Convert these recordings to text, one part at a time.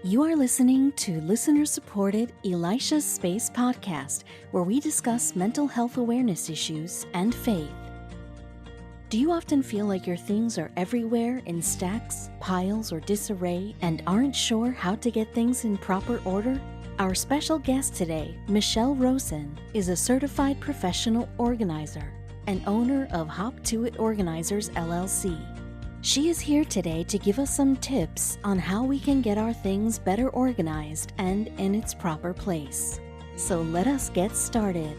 You are listening to listener-supported Elisha's Space podcast, where we discuss mental health awareness issues and faith. Do you often feel like your things are everywhere in stacks, piles, or disarray and aren't sure how to get things in proper order? Our special guest today, Michelle Rosen, is a certified professional organizer and owner of Hop To It Organizers, LLC. She is here today to give us some tips on how we can get our things better organized and in its proper place. So let us get started.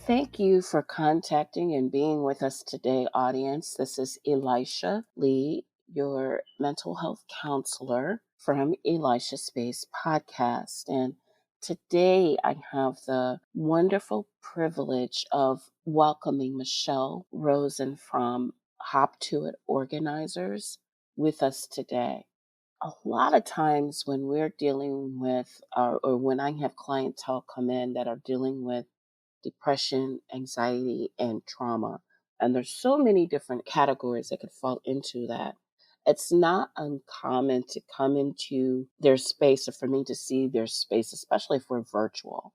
Thank you for contacting and being with us today, audience. This is Elisha Lee, your mental health counselor from Elisha Space Podcast. And today I have the wonderful privilege of welcoming Michelle Rosen from Hop To It Organizers with us today. A lot of times when we're dealing with, or when I have clientele come in that are dealing with depression, anxiety, and trauma. And there's so many different categories that could fall into that. It's not uncommon to come into their space or for me to see their space, especially if we're virtual.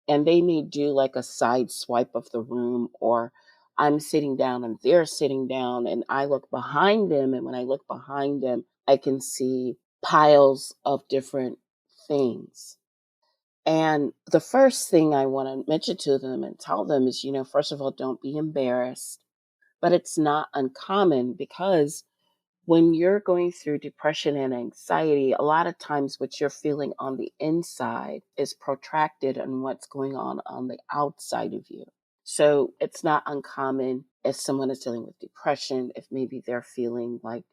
And they may do like a side swipe of the room, or I'm sitting down and they're sitting down, and I look behind them. And when I look behind them, I can see piles of different things. And the first thing I want to mention to them and tell them is, first of all, don't be embarrassed. But it's not uncommon because when you're going through depression and anxiety, a lot of times what you're feeling on the inside is protracted on what's going on the outside of you. So it's not uncommon if someone is dealing with depression, if maybe they're feeling like,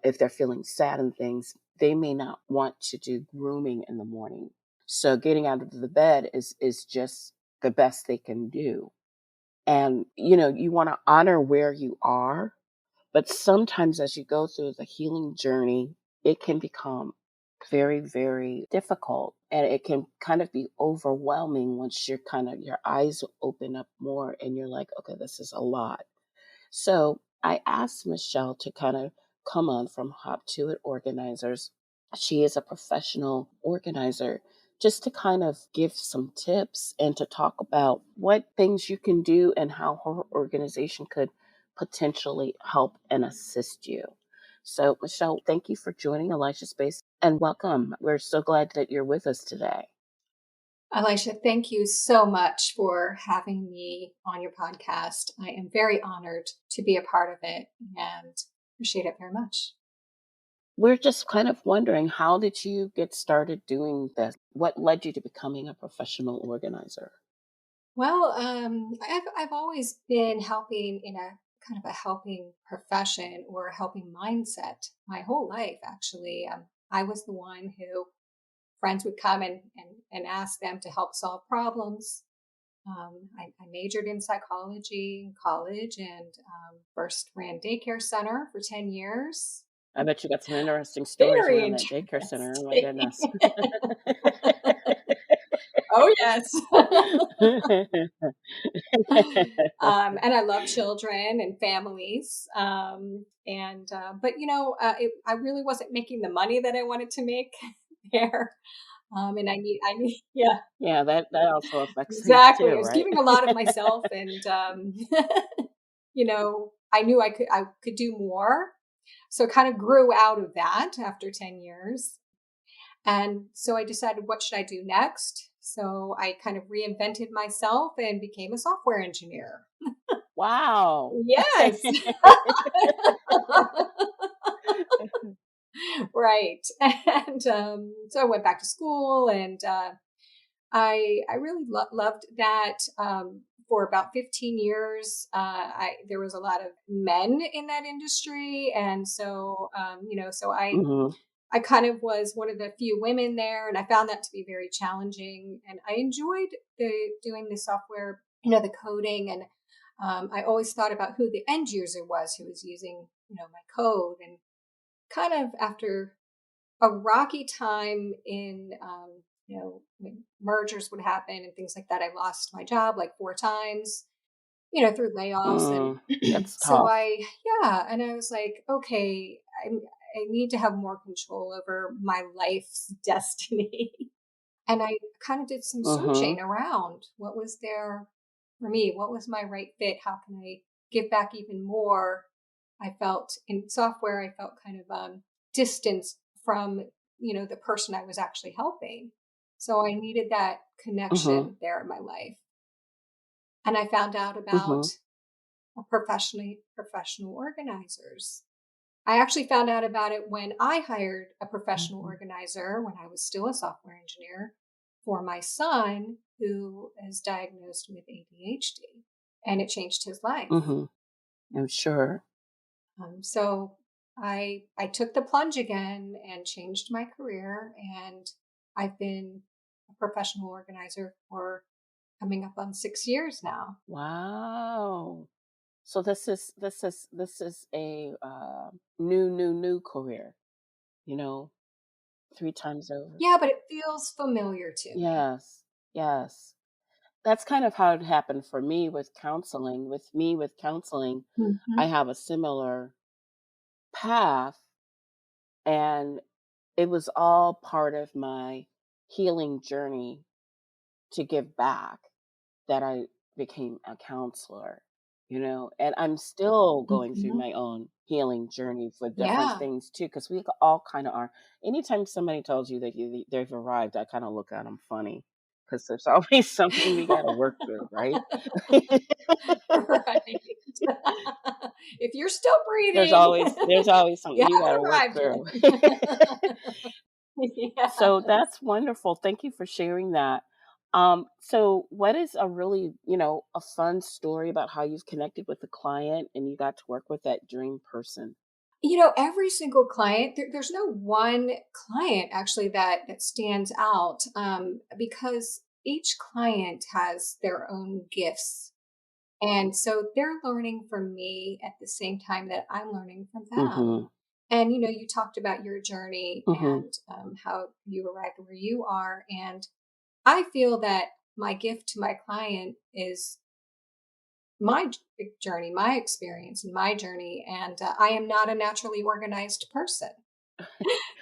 if they're feeling sad and things, they may not want to do grooming in the morning. So getting out of the bed is just the best they can do. And, you want to honor where you are, but sometimes as you go through the healing journey, it can become very, very difficult. And it can kind of be overwhelming once your eyes open up more and you're like, okay, this is a lot. So I asked Michelle to kind of come on from Hop To It Organizers. She is a professional organizer, just to kind of give some tips and to talk about what things you can do and how her organization could potentially help and assist you. So, Michelle, thank you for joining Elisha Space and welcome. We're so glad that you're with us today. Elisha, thank you so much for having me on your podcast. I am very honored to be a part of it and appreciate it very much. We're just kind of wondering, how did you get started doing this? What led you to becoming a professional organizer? Well, I've always been helping in a kind of a helping profession or a helping mindset my whole life, actually. I was the one who friends would come and ask them to help solve problems. I majored in psychology in college and first ran daycare center for 10 years. I bet you got some interesting stories Very around that daycare center. Oh my interesting. goodness. Oh, yes. And I love children and families. But I really wasn't making the money that I wanted to make there. And yeah, Yeah, that also affects things exactly. too, I was right? giving a lot of myself, and I knew I could do more. So it kind of grew out of that after 10 years. And so I decided, what should I do next? So I kind of reinvented myself and became a software engineer. Wow. Yes. Right. And so I went back to school, and I really loved that. For about 15 years, there was a lot of men in that industry, and so so hmm I kind of was one of the few women there, and I found that to be very challenging. And I enjoyed doing the software, the coding, and I always thought about who the end user was who was using, my code. And kind of after a rocky time in, when mergers would happen and things like that, I lost my job like 4 times, through layoffs. And That's so tough. and I was like, okay, I need to have more control over my life's destiny. And I kind of did some Mm-hmm. searching around. What was there for me? What was my right fit? How can I give back even more? I felt in software, I felt kind of distanced from, the person I was actually helping. So I needed that Mm-hmm. connection there in my life. And I found out about Mm-hmm. professional organizers. I actually found out about it when I hired a professional Mm-hmm. organizer when I was still a software engineer for my son who is diagnosed with ADHD, and it changed his life. Mm-hmm. I'm sure. So I took the plunge again and changed my career, and I've been a professional organizer for coming up on 6 years now. Wow. So this is a new career, you know, 3 times over. Yeah, but it feels familiar to me. Yes, yes. That's kind of how it happened for me with counseling. With me with counseling, I Hmm. have a similar path, and it was all part of my healing journey to give back that I became a counselor, and I'm still going through Hmm. my own healing journey for different Yeah. things too, because we all kind of are. Anytime somebody tells you that they've arrived, I kind of look at them funny because there's always something we got to work through, right? Right. If you're still there's breathing, always there's always you something you got to haven't work arrived through. yet. So Yes. that's wonderful. Thank you for sharing that. So what is a really, a fun story about how you've connected with a client and you got to work with that dream person? Every single client, there's no one client actually that stands out, because each client has their own gifts. And so they're learning from me at the same time that I'm learning from them. Mhm. And you talked about your journey Mhm. and how you arrived where you are. And I feel that my gift to my client is my journey, my experience, and my journey. And I am not a naturally organized person.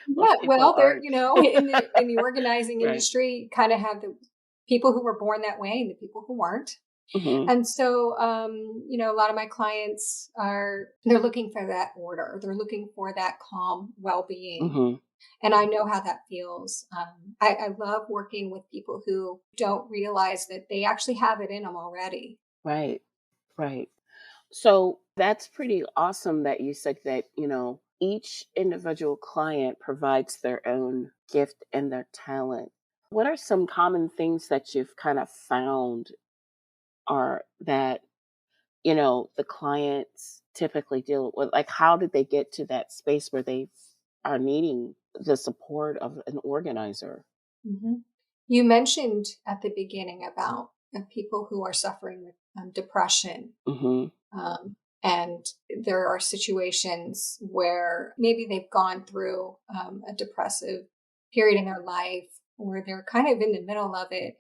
Most Yeah, people well, there, aren't. in the organizing Right. industry, kind of have the people who were born that way and the people who weren't. Mhm. And so, a lot of my clients they're looking for that order. They're looking for that calm well-being. Mhm. And I know how that feels. I love working with people who don't realize that they actually have it in them already. Right. Right. So that's pretty awesome that you said that, each individual client provides their own gift and their talent. What are some common things that you've kind of found are that, the clients typically deal with? Like, how did they get to that space where they are needing the support of an organizer? Mhm. You mentioned at the beginning about people who are suffering with depression. Mm-hmm. And there are situations where maybe they've gone through a depressive period in their life where they're kind of in the middle of it,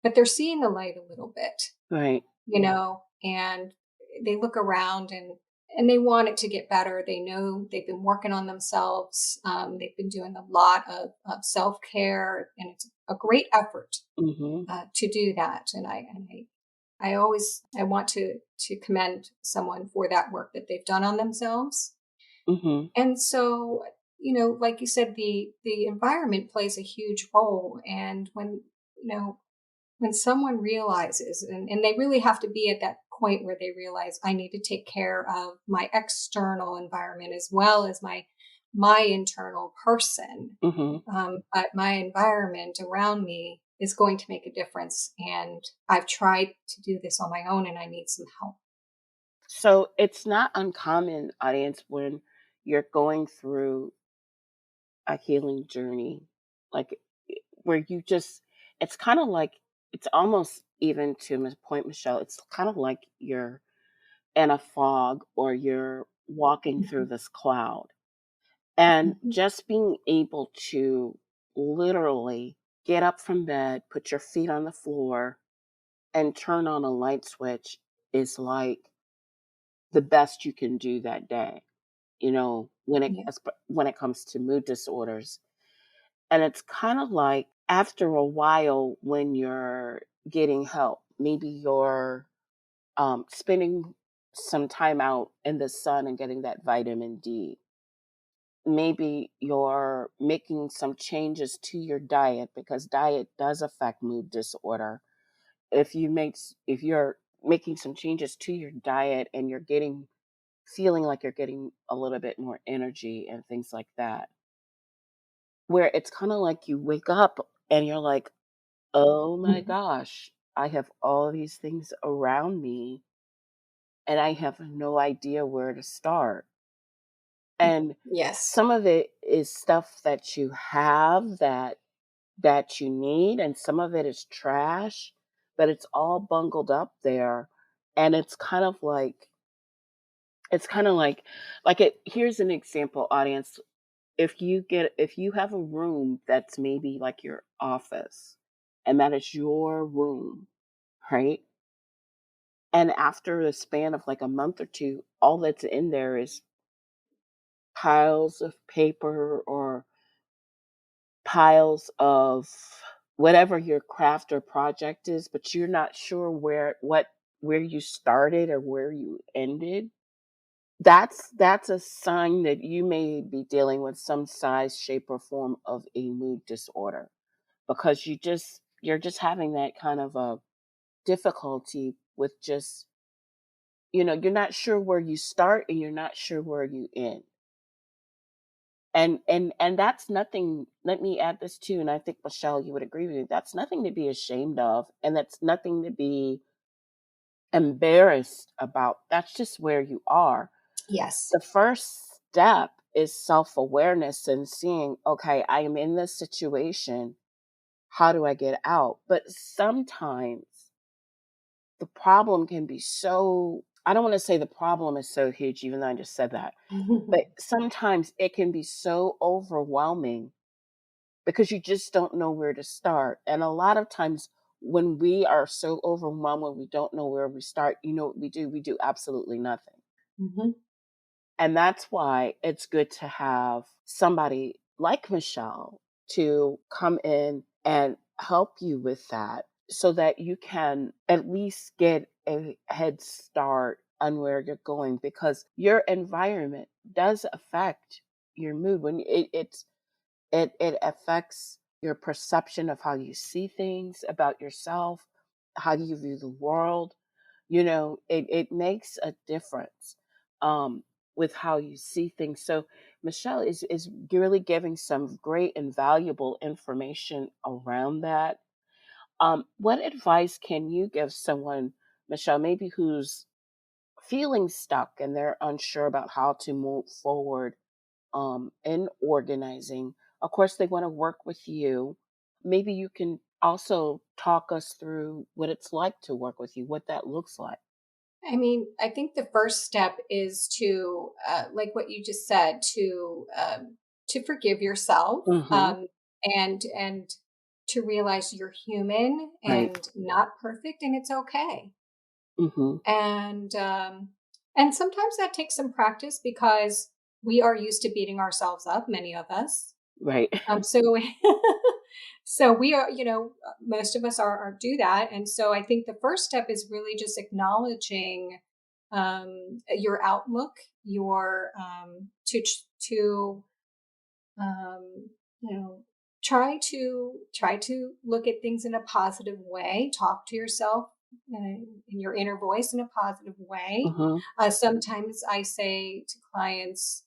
but they're seeing the light a little bit, Right. and they look around and they want it to get better. They know they've been working on themselves. They've been doing a lot of self care, and it's a great effort Mm-hmm. to do that. I always I want to commend someone for that work that they've done on themselves. Mm-hmm. And so, like you said, the environment plays a huge role. And when someone realizes, and they really have to be at that point where they realize I need to take care of my external environment as well as my internal person. Mm-hmm. But my environment around me is going to make a difference. And I've tried to do this on my own and I need some help. So it's not uncommon, audience, when you're going through a healing journey, like where you just, it's kind of like, it's almost even to my point, Michelle, it's kind of like you're in a fog or you're walking through Mhm, this cloud. And mhm, just being able to literally get up from bed, put your feet on the floor, and turn on a light switch is like the best you can do that day. when Yeah. it comes to mood disorders. And it's kind of like after a while when you're getting help, maybe you're spending some time out in the sun and getting that vitamin D. Maybe you're making some changes to your diet because diet does affect mood disorder. If you're making some changes to your diet and you're getting feeling like you're getting a little bit more energy and things like that, where it's kind of like you wake up and you're like, oh my Mhm. gosh, I have all these things around me and I have no idea where to start. And Yes. some of it is stuff that you have that you need, and some of it is trash, but it's all bungled up there. And it's kind of like here's an example, audience. If you have a room that's maybe like your office, and that is your room, right? And after the span of like a month or two, all that's in there is piles of paper or piles of whatever your craft or project is, but you're not sure where you started or where you ended. That's a sign that you may be dealing with some size, shape, or form of a mood disorder, because you're just having that kind of a difficulty with just, you're not sure where you start and you're not sure where you end. And that's nothing. Let me add this too, and I think, Michelle, you would agree with me. That's nothing to be ashamed of, and that's nothing to be embarrassed about. That's just where you are. Yes. The first step is self-awareness and seeing, okay, I am in this situation. How do I get out? But sometimes the problem can be so, I don't want to say the problem is so huge, even though I just said that, but sometimes it can be so overwhelming because you just don't know where to start. And a lot of times when we are so overwhelmed, when we don't know where we start, you know what we do? We do absolutely nothing. Mhm. And that's why it's good to have somebody like Michelle to come in and help you with that so that you can at least get a head start on where you're going, because your environment does affect your mood. When it affects your perception of how you see things about yourself, how you view the world. It makes a difference with how you see things. So Michelle is really giving some great and valuable information around that. What advice can you give someone, Michelle, maybe who's feeling stuck and they're unsure about how to move forward in organizing? Of course, they want to work with you. Maybe you can also talk us through what it's like to work with you, what that looks like. I mean, I think the first step is to, like what you just said, to forgive yourself, Mm-hmm. and to realize you're human Right. and not perfect, and it's okay. Mm-hmm. And and sometimes that takes some practice because we are used to beating ourselves up, many of us. Right. So so we are, most of us are do that. And so I think the first step is really just acknowledging your outlook, your to um, you know try to look at things in a positive way. Talk to yourself in your inner voice in a positive way. Mm-hmm. Sometimes I say to clients,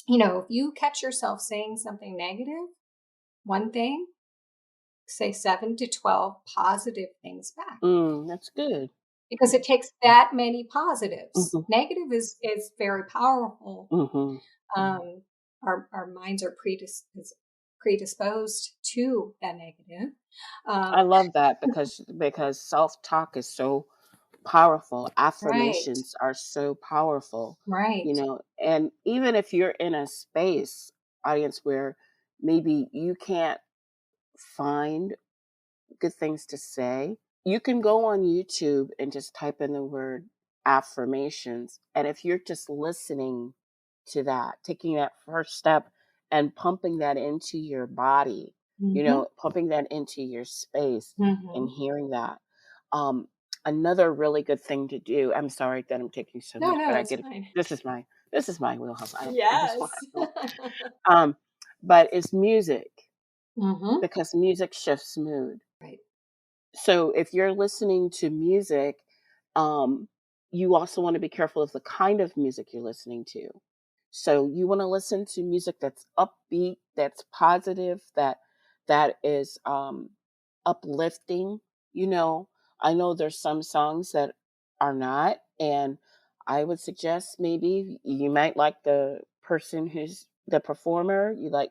if you catch yourself saying something negative, one thing, say 7 to 12 positive things back, That's good. because it takes that many positives. Mm-hmm. Negative is very powerful. Mm-hmm. Um, our minds are predisposed to that negative. I Um, love that because self-talk is so powerful. right, Affirmations are so powerful, right. and even if you're in a space, audience, where maybe you can't find good things to say, you can go on YouTube and just type in the word affirmations. And if you're just listening to that, taking that first step and pumping that into your body, Mm-hmm. pumping that into your space and Mm-hmm. hearing that. Um, Another really good thing to do. I'm sorry that I'm taking so No, much, no, but I it's get fine. this is my wheelhouse. I just want Yes. to um, but it's music Mm-hmm. because music shifts mood. Right. So if you're listening to music, um, you also want to be careful of the kind of music you're listening to. So you want to listen to music that's upbeat, that's positive, that is uplifting. You know, I know there's some songs that are not, and I would suggest maybe you might like the person who's the performer, you like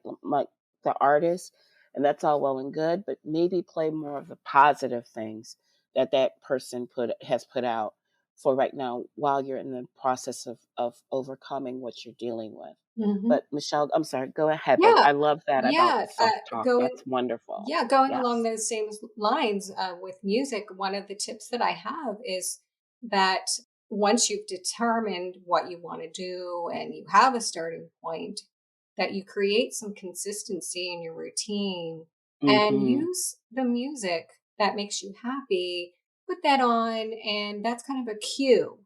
the artist, and that's all well and good, but maybe play more of the positive things that that person has put out for right now while you're in the process of overcoming what you're dealing with. Mm-hmm. But Michelle, I'm sorry, go ahead. But Yeah. I love that about Yeah. self-talk. Going. That's wonderful. Yeah, going along Yes. those same lines with music, one of the tips that I have is that once you've determined what you want to do and you have a starting point, that you create some consistency in your routine and Mhm. use the music that makes you happy, put that on, and that's kind of a cue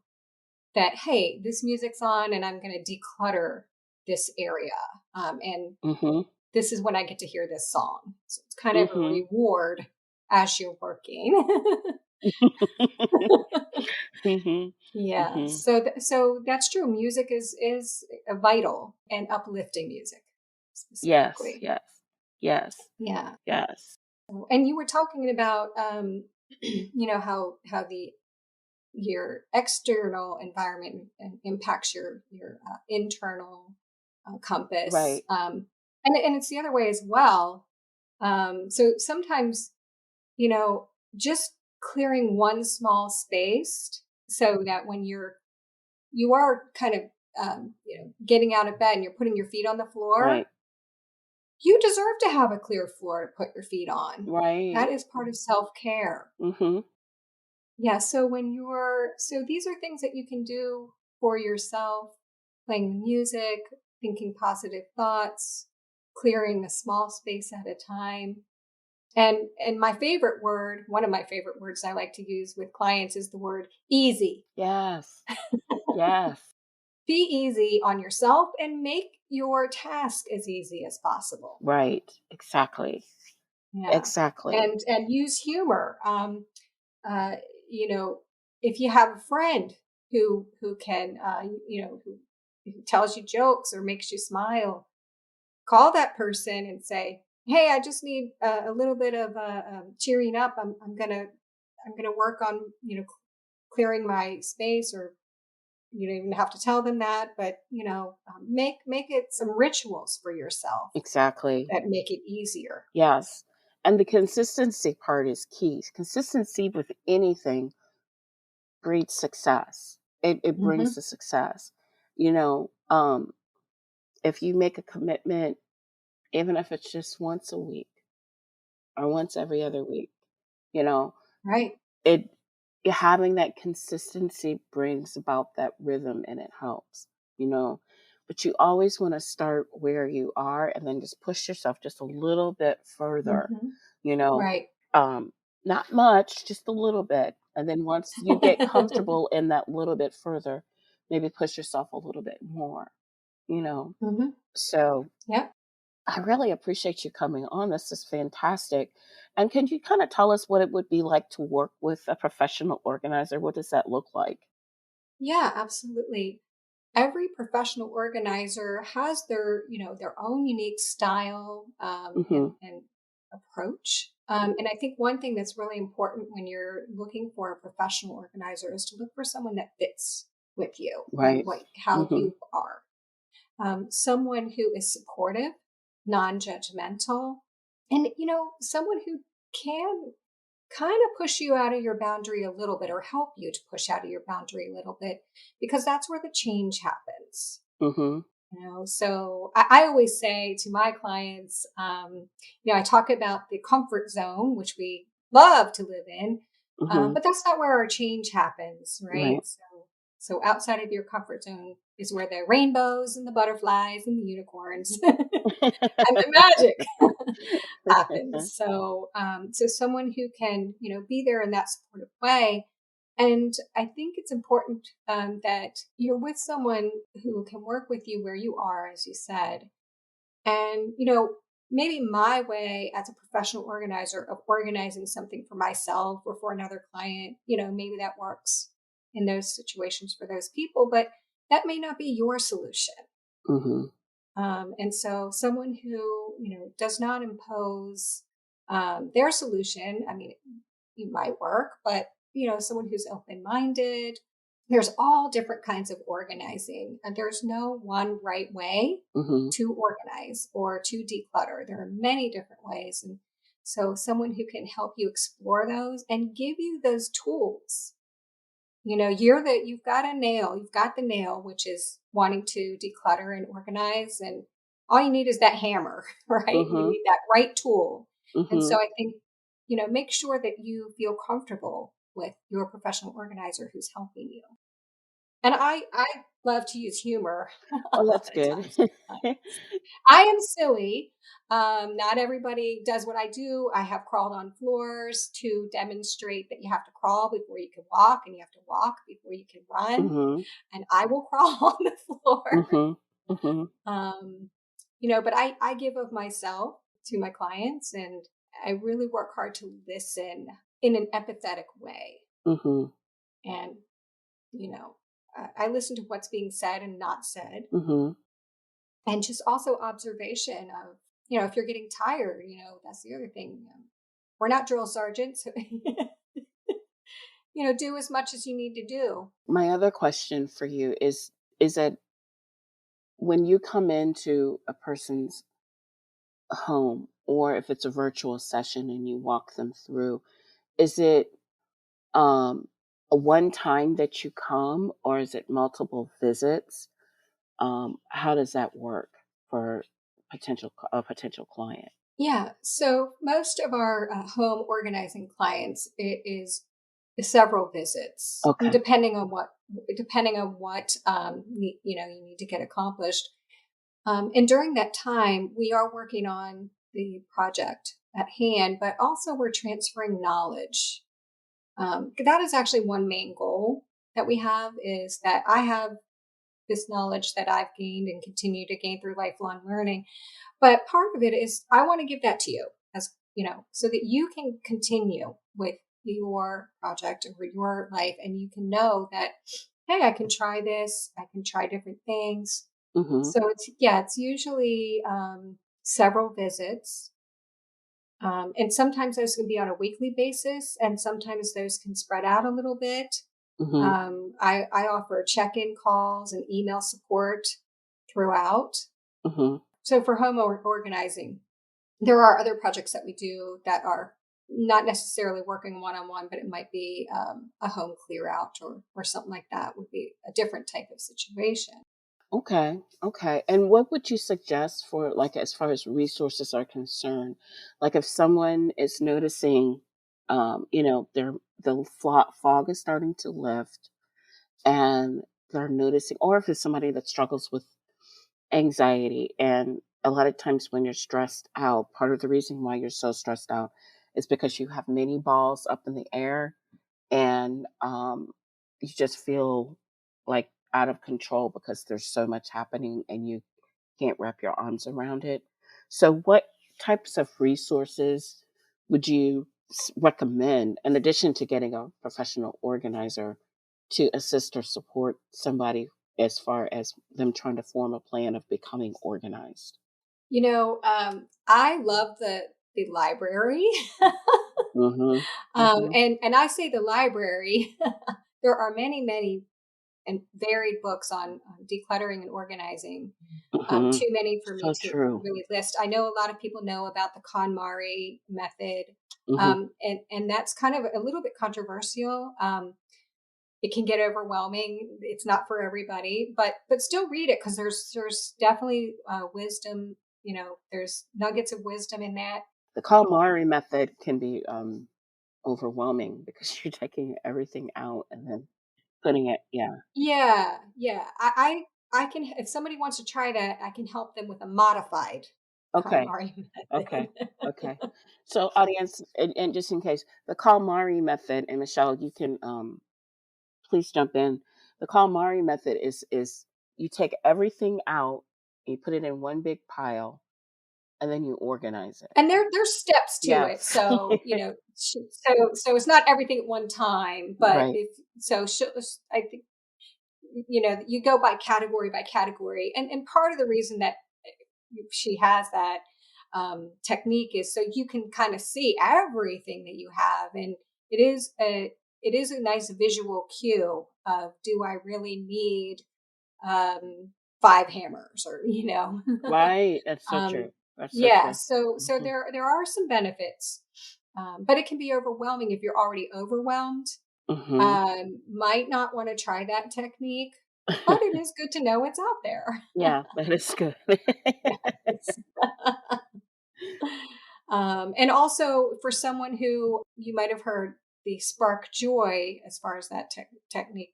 that, hey, this music's on and I'm going to declutter this area. And Mhm. this is when I get to hear this song. So it's kind of a Mhm. reward as you're working. Mhm. Yeah. Mhm. So that's true. Music is a vital and uplifting music Yes, specifically. yes. Yes. Yeah. Yes. And you were talking about how the your external environment impacts your internal compass. Right. And it's the other way as well. So sometimes, you know, just clearing one small space so that when you are kind of getting out of bed and you're putting your feet on the floor, Right. you deserve to have a clear floor to put your feet on. That Right. is part of self-care. Mhm. Yeah, so these are things that you can do for yourself, playing music, thinking positive thoughts, clearing a small space at a time. And my favorite word, one of my favorite words I like to use with clients is the word easy. Yes. Yes. Be easy on yourself and make your task as easy as possible. Right. Exactly. Yeah. Exactly. And use humor. Uh, you know, if you have a friend who can who tells you jokes or makes you smile, call that person and say, "Hey, I just need a little bit of cheering up. I'm gonna work on clearing my space." Or you don't even have to tell them that, but make it some rituals for yourself Exactly. that make it easier. Yes. And the consistency part is key. Consistency with anything breeds success. It brings Hmm. the success. You know, if you make a commitment, even if it's just once a week or once every other week, you know, Right. it having that consistency brings about that rhythm and it helps, you know. But you always want to start where you are and then just push yourself just a little bit further, Hmm. you know. Right. Um, Not much, just a little bit. And then once you get comfortable in that little bit further, maybe push yourself a little bit more, you know. Hmm. So Yeah. I really appreciate you coming on. This is fantastic. And can you kind of tell us what it would be like to work with a professional organizer? What does that look like? Yeah, absolutely. Every professional organizer has their own unique style Mhm. and approach. And I think one thing that's really important when you're looking for a professional organizer is to look for someone that fits with you, Right. like how Mhm. you are. Someone who is supportive, non-judgmental, and someone who can kind of push you out of your boundary a little bit or help you to push out of your boundary a little bit because that's where the change happens. Mhm. So I always say to my clients, I talk about the comfort zone, which we love to live in, Mhm. but that's not where our change happens, right? Right. So outside of your comfort zone, is where the rainbows and the butterflies and the unicorns and the magic happens. So, so someone who can, be there in that supportive way. And I think it's important that you're with someone who can work with you where you are, as you said. And, maybe my way as a professional organizer of organizing something for myself or for another client, maybe that works in those situations for those people, but that may not be your solution. Mm-hmm. And so someone who, does not impose their solution, I mean, it might work, but, someone who's open-minded, there's all different kinds of organizing, and there's no one right way Mm-hmm. to organize or to declutter. There are many different ways. And so someone who can help you explore those and give you those tools. You've got the nail, which is wanting to declutter and organize. And all you need is that hammer, right? You Mm-hmm. need that right tool. And Mm-hmm. so I think, make sure that you feel comfortable with your professional organizer who's helping you. And I love to use humor a Oh, lot that's of good. times with clients. I am silly. Not everybody does what I do. I have crawled on floors to demonstrate that you have to crawl before you can walk, and you have to walk before you can run. Mm-hmm. And I will crawl on the floor. Mm-hmm. Mm-hmm. Um, but I give of myself to my clients, and I really work hard to listen in an empathetic way. Mm-hmm. And, you know, I listen to what's being said and not said, Mm-hmm. and just also observation of, if you're getting tired, that's the other thing. We're not drill sergeants. So, do as much as you need to do. My other question for you is that when you come into a person's home, or if it's a virtual session and you walk them through, is it um, a one time that you come, or is it multiple visits? How does that work for a potential client? Yeah. So most of our home organizing clients, it is several visits, and Okay. depending on what you need to get accomplished. And during that time, we are working on the project at hand, but also we're transferring knowledge. That is actually one main goal that we have, is that I have this knowledge that I've gained and continue to gain through lifelong learning. But part of it is I want to give that to you, as so that you can continue with your project or your life, and you can know that, hey, I can try this, I can try different things. Mm-hmm. So it's usually several visits. And sometimes those can be on a weekly basis, and sometimes those can spread out a little bit. Mm-hmm. I offer check-in calls and email support throughout. Mm-hmm. So for home organizing, there are other projects that we do that are not necessarily working one-on-one, but it might be a home clear out or something like that would be a different type of situation. Okay. Okay. And what would you suggest for, like, as far as resources are concerned? Like, if someone is noticing, the fog is starting to lift, and they're noticing, or if it's somebody that struggles with anxiety, and a lot of times when you're stressed out, part of the reason why you're so stressed out is because you have many balls up in the air, and you just feel like out of control because there's so much happening and you can't wrap your arms around it. So, what types of resources would you recommend, in addition to getting a professional organizer, to assist or support somebody as far as them trying to form a plan of becoming organized? I love the library. Mm-hmm. Mm-hmm. And I say the library. There are many and varied books on decluttering and organizing. Mm-hmm. Too many for So me to true. really list. I know a lot of people know about the KonMari method, Mm-hmm. and that's kind of a little bit controversial. It can get overwhelming. It's not for everybody, but still read it, because there's definitely wisdom. There's nuggets of wisdom in that. The KonMari method can be overwhelming because you're taking everything out and then putting it, yeah. Yeah, yeah. if somebody wants to try that, I can help them with a modified Okay. KonMari Okay. method. Okay. So audience, and just in case, the KonMari method, and Michelle, you can please jump in. The KonMari method is you take everything out, you put it in one big pile, and then you organize it. And there's steps to it. Yes. So, so it's not everything at one time, but Right. if so, I think you go by category, and part of the reason that she has that technique is so you can kind of see everything that you have, and it is a nice visual cue of, do I really need um, five hammers, or Right. That's so um, true. That's so yeah. true. So Hmm. there are some benefits, but it can be overwhelming if you're already overwhelmed. Hmm. Might not want to try that technique, but it is good to know it's out there. Yeah, that is good. Yes. And also for someone who, you might have heard the spark joy, as far as that technique,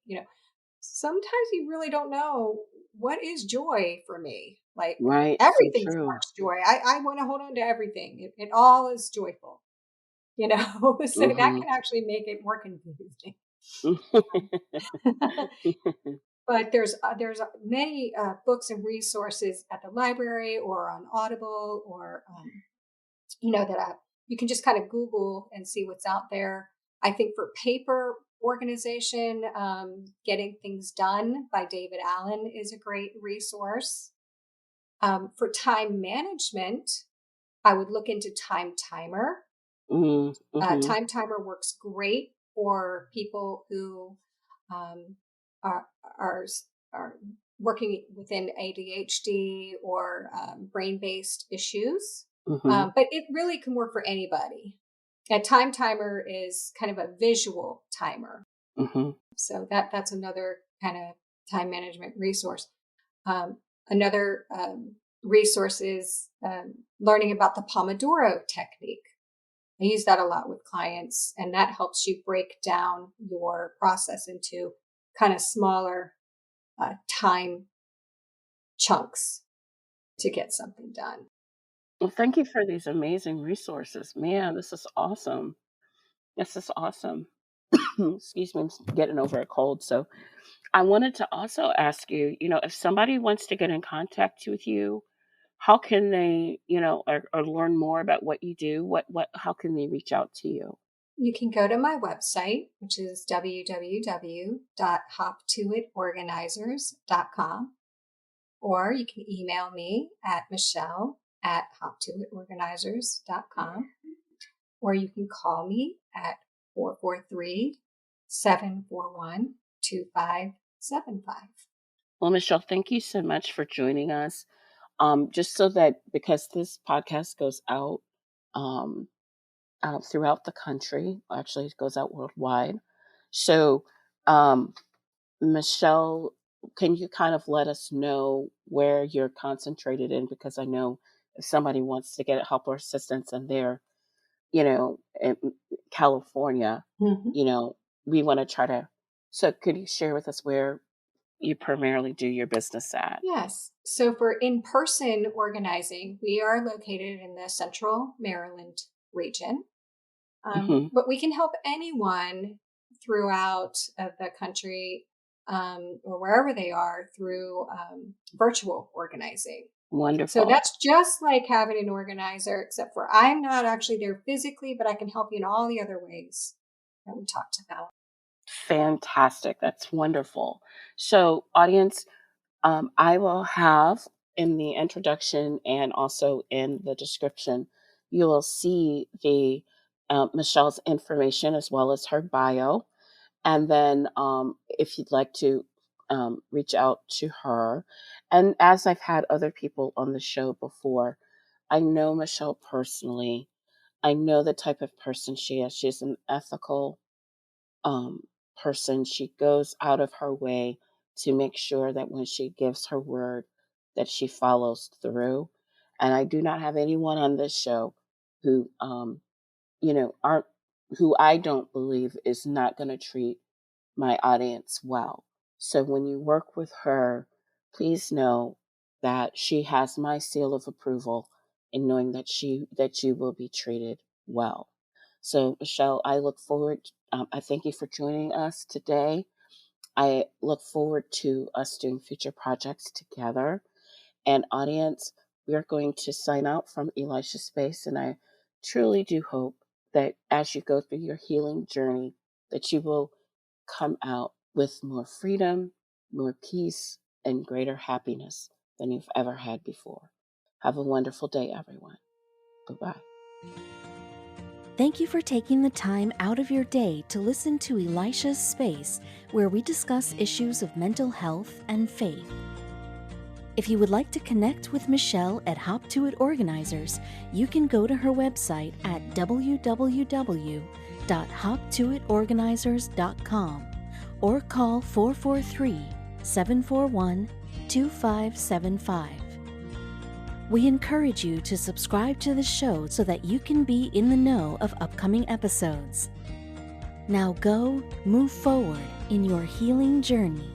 sometimes you really don't know what is joy for me. Like, Right. So everything true. sparks joy. I want to hold on to everything. It all is joyful, so that Hmm. can actually make it more confusing. But there's many books and resources at the library or on Audible, or that you can just kind of Google and see what's out there. I think for paper organization, Getting Things Done by David Allen is a great resource. For time management, I would look into Time Timer. Hmm. Time Timer works great for people who um, are, are are working within ADHD or brain-based issues. Hmm. But it really can work for anybody. A time timer is kind of a visual timer, Hmm. so that's another kind of time management resource. Another resource is learning about the Pomodoro technique. I use that a lot with clients, and that helps you break down your process into kind of smaller time chunks to get something done. Well, thank you for these amazing resources. Man, this is awesome. This is awesome. Excuse me, I'm getting over a cold. So I wanted to also ask you, if somebody wants to get in contact with you, how can they, or learn more about what you do? How can they reach out to you? You can go to my website, which is www.hoptoitorganizers.com, or you can email me at michelle@hoptoitorganizers.com, or you can call me at 443-741-2575. Well, Michelle, thank you so much for joining us. Just so that, because this podcast goes um, out throughout the country, actually, it goes out worldwide. So, um, Michelle, can you kind of let us know where you're concentrated in? Because I know if somebody wants to get help or assistance and they're, in California, Mhm. you know, we want to try to. So, could you share with us where you primarily do your business at? Yes. So for in person organizing, we are located in the central Maryland region. Hmm. But we can help anyone throughout the country, or wherever they are, through virtual organizing. So Wonderful. that's just like having an organizer, except for I'm not actually there physically, but I can help you in all the other ways that we talked about. Fantastic. That's wonderful. So, audience, I will have in the introduction and also in the description, you will see the Michelle's information as well as her bio. And then if you'd like to reach out to her. And as I've had other people on the show before, I know Michelle personally. I know the type of person she is. She's an ethical um, person. She goes out of her way to make sure that when she gives her word, that she follows through. And I do not have anyone on this show who, aren't who I don't believe is not going to treat my audience well. So when you work with her, please know that she has my seal of approval in knowing that you will be treated well. So, Michelle, I look forward. I thank you for joining us today. I look forward to us doing future projects together. And audience, we are going to sign out from Elisha Space, and I truly do hope that as you go through your healing journey, that you will come out with more freedom, more peace, and greater happiness than you've ever had before. Have a wonderful day, everyone. Bye-bye. Thank you for taking the time out of your day to listen to Elisha's Space, where we discuss issues of mental health and faith. If you would like to connect with Michelle at Hop To It Organizers, you can go to her website at www.hoptoitorganizers.com or call 443-741-2575. We encourage you to subscribe to the show so that you can be in the know of upcoming episodes. Now go, move forward in your healing journey.